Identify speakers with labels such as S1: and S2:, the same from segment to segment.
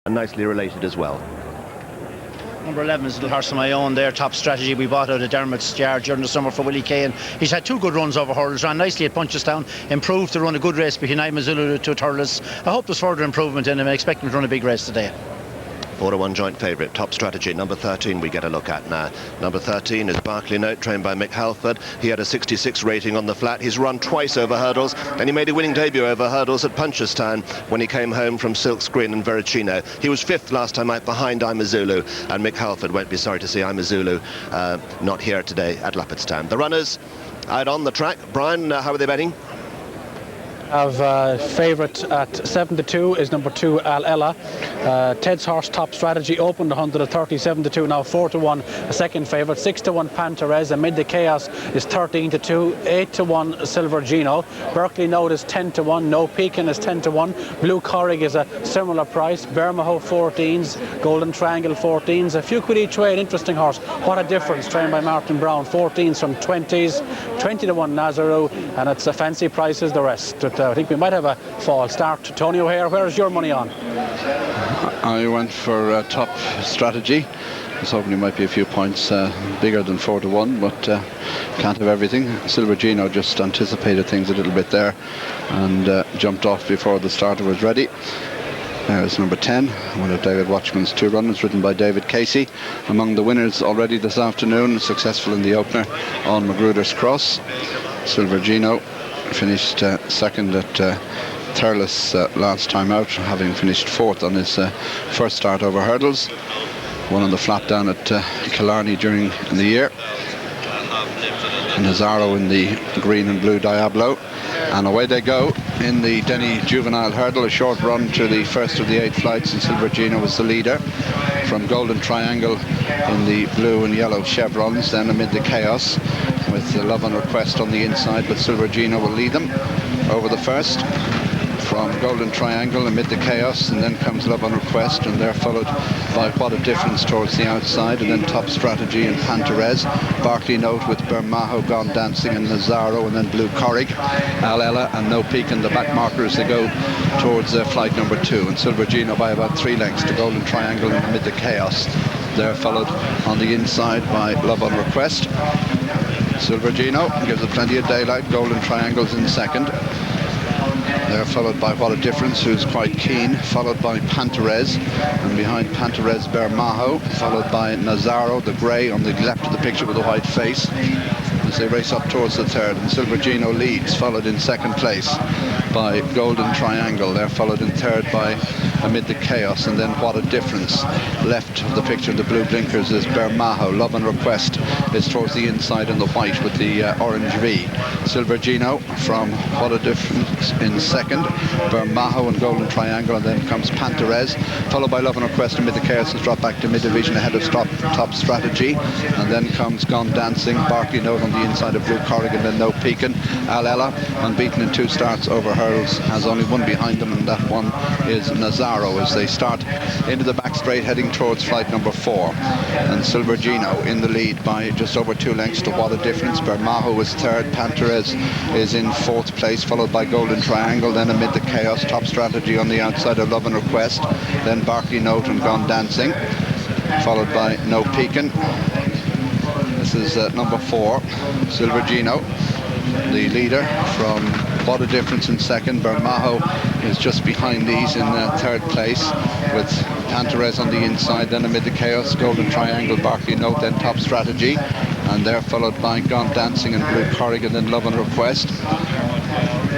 S1: and nicely related as well.
S2: Number 11 is a little horse of my own there, Top Strategy. We bought out of Dermot's yard during the summer for Willie Kane. He's had 2 good runs over hurdles, ran nicely at Punchestown, improved to run a good race behind Imazulu to Turles. I hope there's further improvement in him. I expect him to run a big race today.
S1: 4-1 joint favourite, Top Strategy. Number 13 we get a look at now. Number 13 is Barclay Note, trained by Mick Halford. He had a 66 rating on the flat. He's run twice over hurdles, and he made a winning debut over hurdles at Punchestown when he came home from Silkscreen and Veracino. He was 5th last time out behind Imazulu, and Mick Halford won't be sorry to see Imazulu not here today at Leopardstown. The runners out on the track. Brian, how are they betting?
S3: Have favourite at 7-2 is number 2 Al Ella. Ted's horse Top Strategy opened 137-2, now 4-1 a second favourite. 6-1 Panterez. Amid the Chaos is 13-2. 8-1 Silver Gino. Berkeley Note is 10-1. No Pekin is 10-1. Blue Corrig is a similar price. Bermejo 14s. Golden Triangle 14s. A few quid each way. An interesting horse. What a difference, trained by Martin Brown. 14s from 20s. 20-1 Nazaru, and it's a fancy prices the rest. I think we might have a fall start. Tony O'Hare, where is your money on?
S4: I went for Top Strategy. I was hoping it might be a few points bigger than 4-1, but can't have everything. Silver Gino just anticipated things a little bit there and jumped off before the starter was ready. There's number 10, one of David Watchman's 2 runners, ridden by David Casey. Among the winners already this afternoon, successful in the opener on Magruder's Cross. Silver Gino finished second at Turles last time out, having finished 4th on his first start over hurdles. Won on the flat down at Killarney during the year. Nazaro in the green and blue Diablo. And away they go in the Denny Juvenile Hurdle, a short run to the first of the 8 flights, and Silver Gino was the leader. From Golden Triangle in the blue and yellow chevrons, then Amid the Chaos with the Love and Request on the inside, but Silver Gino will lead them over the first. From Golden Triangle, Amid the Chaos, and then comes Love and Request, and they're followed by What a Difference towards the outside, and then Top Strategy and Panterez. Barclay Note with Bermejo, Gone Dancing and Nazaro, and then Blue Corrig, Al Ella and No Pekin, the back marker as they go towards flight number 2, and Silver Gino by about 3 lengths to Golden Triangle and Amid the Chaos. They're followed on the inside by Love and Request. Silver Gino gives it plenty of daylight. Golden Triangle's in second. They're followed by What a Difference, who's quite keen, followed by Panterez, and behind Panterez, Bermejo, followed by Nazaro, the grey on the left of the picture with a white face, as they race up towards the third. And Silver Gino leads, followed in second place by Golden Triangle. They're followed in third by Amid the Chaos, and then What a Difference. Left of the picture, the blue blinkers, is Bermejo. Love and Request is towards the inside in the white with the orange V. Silver Gino from What a Difference in second, Bermejo and Golden Triangle, and then comes Panterez, followed by Love and Request. Amid the Chaos has dropped back to mid-division ahead of Top Strategy, and then comes Gone Dancing, Barclay Note on the inside of Blue Corrig, and then No Pekin. Al Ella, unbeaten in 2 starts over hurdles, has only one behind them, and that one is Nazaro, as they start into the back straight heading towards flight number 4. And Silver Gino in the lead by just over 2 lengths to What a Difference. Bermejo is third, Panterez is in 4th place, followed by Golden Triangle, then Amid the Chaos, Top Strategy on the outside of Love and Request, then Barclay Note and Gone Dancing, followed by No Pekin. This is number 4, Silver Gino, the leader. From What a Difference in second. Bermejo is just behind these in 3rd place, with Panterez on the inside, then Amid the Chaos, Golden Triangle, Barclay Note, then Top Strategy, and they're followed by Gone Dancing and Blue Corrig, and then Love and Request.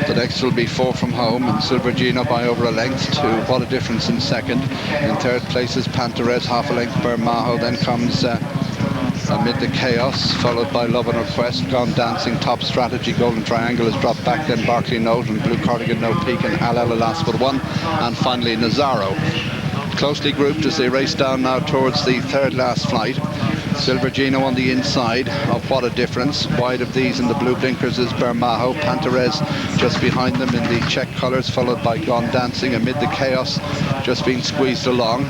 S4: The next will be 4 from home, and Silver Gino by over a length to What a Difference in second. In 3rd place is Panterez, half a length Bermejo, then comes Amid the Chaos, followed by Love and Request, Gone Dancing, Top Strategy, Golden Triangle has dropped back, then Barclay Note and Blue Corrig and No Pekin, Al Ella last but 1, and finally Nazaro. Closely grouped as they race down now towards the 3rd last flight. Silver Gino on the inside of What a Difference. Wide of these in the blue blinkers is Bermejo. Panterez just behind them in the check colours, followed by Gone Dancing. Amid the Chaos just being squeezed along,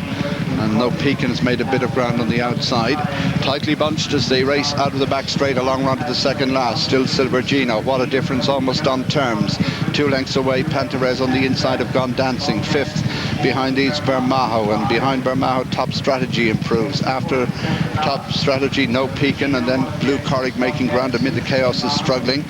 S4: and No Pekin has made a bit of ground on the outside. Tightly bunched as they race out of the back straight, a long run to the second last. Still Silver Gino. What a Difference almost on terms. 2 lengths away, Panterez on the inside of Gone Dancing. 5th Behind these, Bermajo, and behind Bermajo, Top Strategy improves. After Top Strategy, No Pekin, and then Blue Corrig making ground amid the chaos is struggling.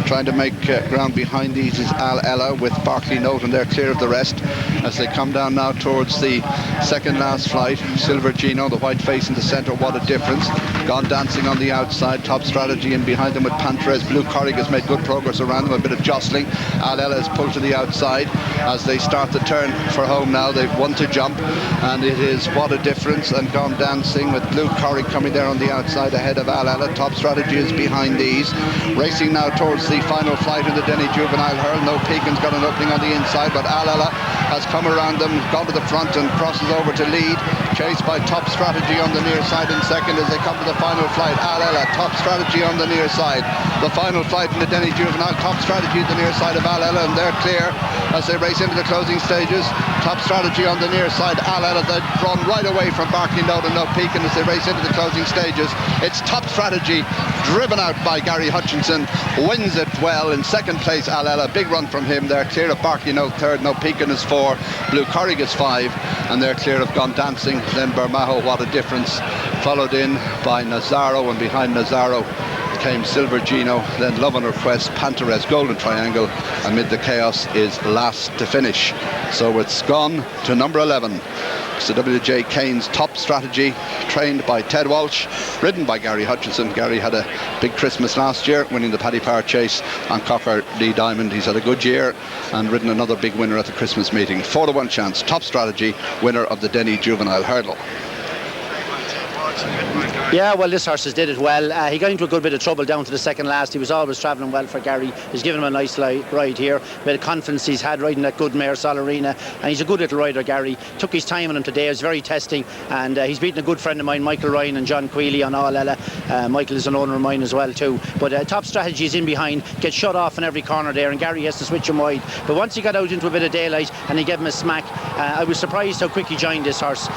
S4: Trying to make ground behind these is Al Ella with Barclay Note, and they're clear of the rest as they come down now towards the second last flight. Silver Gino, the white face in the centre, what a difference. Gone Dancing on the outside, Top Strategy in behind them with Panterez. Blue Corrig has made good progress around them, a bit of jostling. Al Ella is pulled to the outside as they start the turn for home now. They've won to jump, and it is what a difference. And Gone Dancing with Blue Corrig coming there on the outside ahead of Al Ella. Top Strategy is behind these. Racing now towards the final flight in the Denny Juvenile Hurl. No Pekin's got an opening on the inside, but Al Ella has come around them, gone to the front and crosses over to lead. Chased by Top Strategy on the near side in second as they come to the final flight. Al Ella, Top Strategy on the near side. The final flight in the Denny Juvenile. Top Strategy at the near side of Al Ella, and they're clear as they race into the closing stages. Top Strategy on the near side. Al Ella, they've run right away from Barclay Note and No Pekin as they race into the closing stages. It's Top Strategy, driven out by Gary Hutchinson, wins it well. In second place, Al Ella, big run from him. They're clear of Barclay Note third. No Pekin is 4. Blue Corrig is 5, and they're clear of Gone Dancing. Then Bermajo, what a difference, followed in by Nazaro, and behind Nazaro came Silver Gino, then Love and Request, Panterez, Golden Triangle. Amid the chaos is last to finish. So it's gone to number 11. It's the W.J. Kane's Top Strategy, trained by Ted Walsh, ridden by Gary Hutchinson. Gary had a big Christmas last year, winning the Paddy Power Chase on Cocker D Diamond. He's had a good year and ridden another big winner at the Christmas meeting. 4-1 chance, Top Strategy, winner of the Denny Juvenile Hurdle.
S2: Yeah, well, this horse did it well. He got into a good bit of trouble down to the second last. He was always travelling well for Gary. He's given him a nice ride here. Bit of confidence he's had riding that good mare Solarina, and he's a good little rider, Gary. Took his time on him today. It was very testing, and he's beaten a good friend of mine, Michael Ryan and John Quealy, on All Ella. Michael is an owner of mine as well too. But Top Strategy is in behind, gets shut off in every corner there, and Gary has to switch him wide. But once he got out into a bit of daylight and he gave him a smack, I was surprised how quick he joined this horse.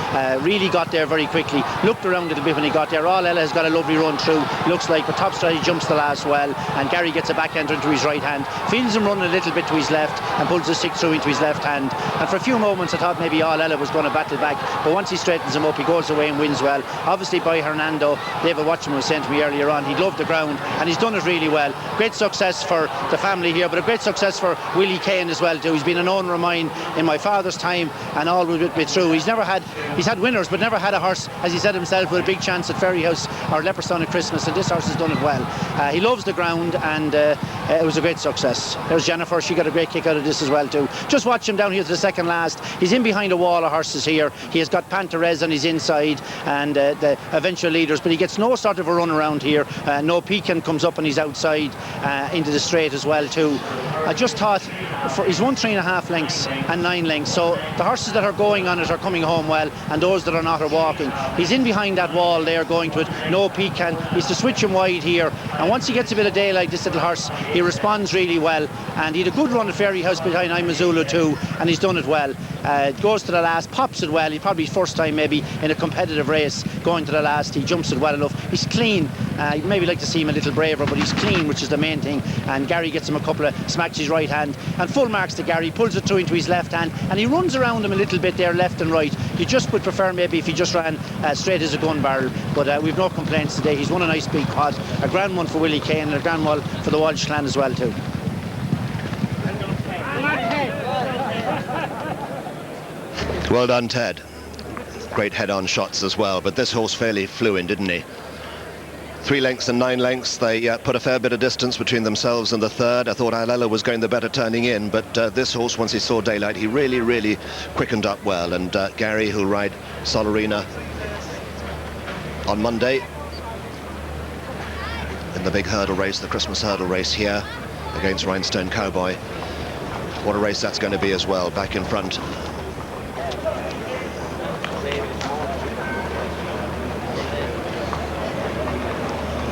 S2: Really got there very quickly. Looked around a little bit when he got there. All Ella has got a lovely run through, looks like, but Top Strategy jumps the last well, and Gary gets a back enter into his right hand, feels him running a little bit to his left and pulls the stick through into his left hand. And for a few moments I thought maybe All Ella was going to battle back, but once he straightens him up, he goes away and wins well. Obviously by Hernando. David Watchman was saying to me earlier on, he'd loved the ground, and he's done it really well. Great success for the family here, but a great success for Willie Kane as well too. He's been an owner of mine in my father's time and all with me through. He's had winners, but never had a horse, as he said himself, with a big chance at Ferryhouse or Leopardstown at Christmas, and this horse has done it well. He loves the ground, and it was a great success. There's Jennifer, she got a great kick out of this as well too. Just watch him down here to the second last. He's in behind a wall of horses here. He has got Panterez on his inside and the eventual leaders, but he gets no sort of a run around here. No Pekin comes up on his outside into the straight as well too. I just thought, he's won 3.5 lengths and 9 lengths, so the horses that are going on it are coming home well, and those that are not are walking. He's in behind that wall there going to it. No Pekin. He's to switch him wide here, and once he gets a bit of daylight, this little horse, he responds really well, and he had a good run at Ferryhouse behind Imazulu too, and he's done it well. Goes to the last, pops it well. He's probably first time maybe in a competitive race going to the last. He jumps it well enough. He's clean. You'd maybe like to see him a little braver, but he's clean, which is the main thing. And Gary gets him a couple of smacks his right hand, and full marks to Gary. Pulls it through into his left hand, and he runs around him a little bit there, left and right. You just would prefer maybe if he just ran straight as a gun barrel, but we've no complaints today. He's won a nice big pot, a grand one for Willie Kane, and a grand one for the Walsh clan as well too.
S1: Well done, Ted. Great head-on shots as well, but this horse fairly flew in, didn't he? 3 lengths and 9 lengths. They put a fair bit of distance between themselves and the third. I thought Al Ella was going the better turning in, but this horse, once he saw daylight, he really quickened up well. And Gary, who'll ride Solarina on Monday in the big hurdle race, the Christmas hurdle race here against Rhinestone Cowboy. What a race that's going to be as well, back in front.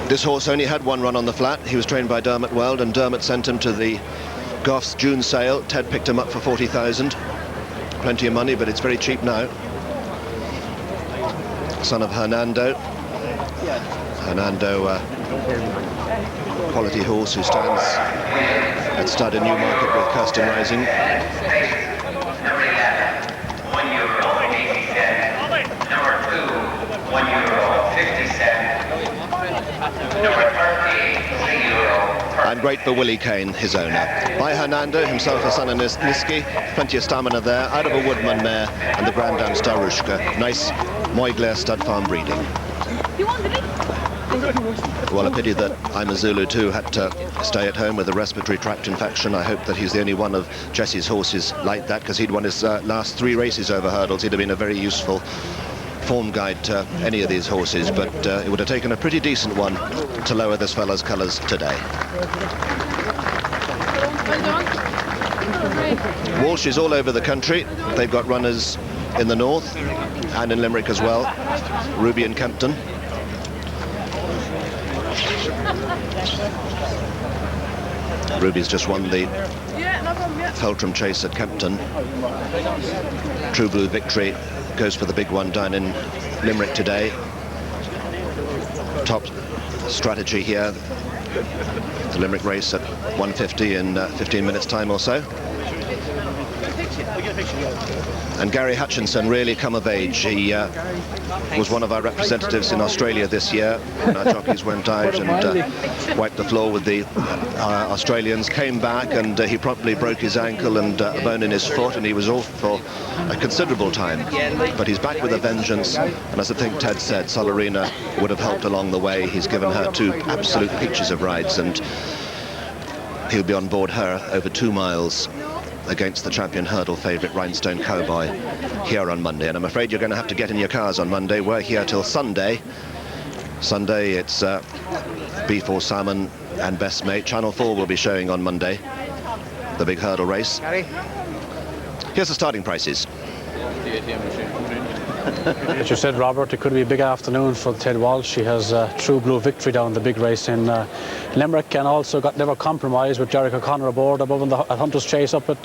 S1: This horse only had 1 run on the flat. He was trained by Dermot Weld, and Dermot sent him to the Goff's June sale. Ted picked him up for 40,000. Plenty of money, but it's very cheap now. Son of Hernando. Hernando, quality horse who stands at stud in Newmarket with Kirsten Rising. and great for Willie Kane, his owner. By Hernando, himself a son of Niski, plenty of stamina there, out of a Woodman mare, and the Grand Dame Starushka. Nice Moigler stud farm breeding. Well, a pity that I'm a Zulu too had to stay at home with a respiratory tract infection. I hope that he's the only one of Jesse's horses like that, because he'd won his last 3 races over hurdles. He'd have been a very useful form guide to any of these horses, but it would have taken a pretty decent one to lower this fella's colours today. Walsh is all over the country. They've got runners in the north and in Limerick as well. Ruby and Kempton. Ruby's just won the Feltram Chase at Kempton. True Blue Victory goes for the big one down in Limerick today. Top Strategy here. The Limerick race at 1:50 in 15 minutes time or so. And Gary Hutchinson really come of age. He was one of our representatives in Australia this year when our jockeys went out and wiped the floor with the Australians, came back, and he promptly broke his ankle and a bone in his foot, and he was off for a considerable time. But he's back with a vengeance, and as I think Ted said, Solarina would have helped along the way. He's given her 2 absolute peaches of rides, and he'll be on board her over 2 miles against the champion hurdle favourite Rhinestone Cowboy here on Monday. And I'm afraid you're going to have to get in your cars on Monday. We're here till Sunday. Sunday it's beef or salmon and best mate. Channel 4 will be showing on Monday the big hurdle race. Here's the starting prices.
S3: As you said, Robert, it could be a big afternoon for Ted Walsh. He has True Blue Victory down the big race in Limerick, and also got Never Compromise with Derek O'Connor aboard above at Hunter's Chase up at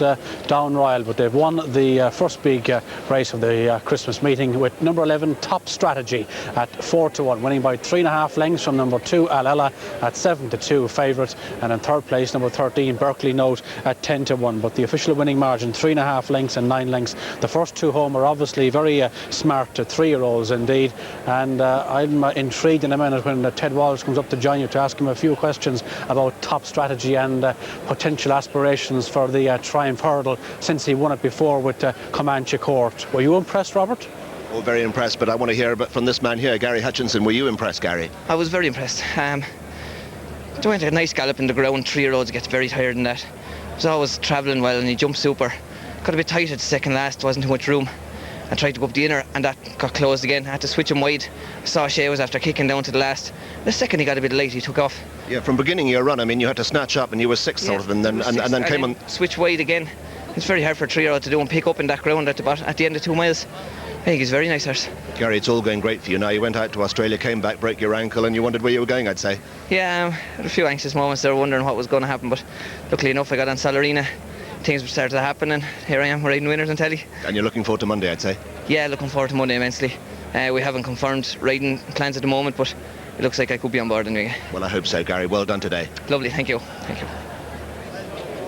S3: Down Royal. But they've won the first big race of the Christmas meeting with number 11 Top Strategy at 4-1, winning by 3.5 lengths from number 2 Alella at 7-2 favourite, and in third place number 13 Berkeley Note at 10-1. But the official winning margin 3.5 lengths and 9 lengths. The first 2 home are obviously very smart 3-year-olds indeed, and I'm intrigued in a minute when Ted Walsh comes up to join you to ask him a few questions about Top Strategy and potential aspirations for the Triumph Hurdle since he won it before with Comanche Court. Were you impressed, Robert?
S1: Oh, very impressed, but I want to hear a bit from this man here, Gary Hutchinson. Were you impressed, Gary?
S5: I was very impressed. Doing a nice gallop in the ground. 3-year-olds get very tired in that. He was always travelling well, and he jumped super. Got a bit tight at the second last, wasn't too much room. I tried to go up the inner, and that got closed again. I had to switch him wide. I saw Shea was after kicking down to the last. The second he got a bit late, he took off.
S1: Yeah, from beginning your run, I mean, you had to snatch up, and you were 6th sort of, and then came on.
S5: Switch wide again. It's very hard for a 3-year-old to do and pick up in that ground at the end of 2 miles. I think he's very nice horse.
S1: Gary, it's all going great for you now. You went out to Australia, came back, broke your ankle, and you wondered where you were going, I'd say.
S5: Yeah, had a few anxious moments there, wondering what was going to happen, but luckily enough I got on Solarina. Things started to happen, and here I am riding winners on telly.
S1: And you're looking forward to Monday, I'd say?
S5: Yeah, looking forward to Monday immensely. We haven't confirmed riding plans at the moment, but it looks like I could be on board anyway.
S1: Well, I hope so, Gary. Well done today.
S5: Lovely, thank you. Thank you.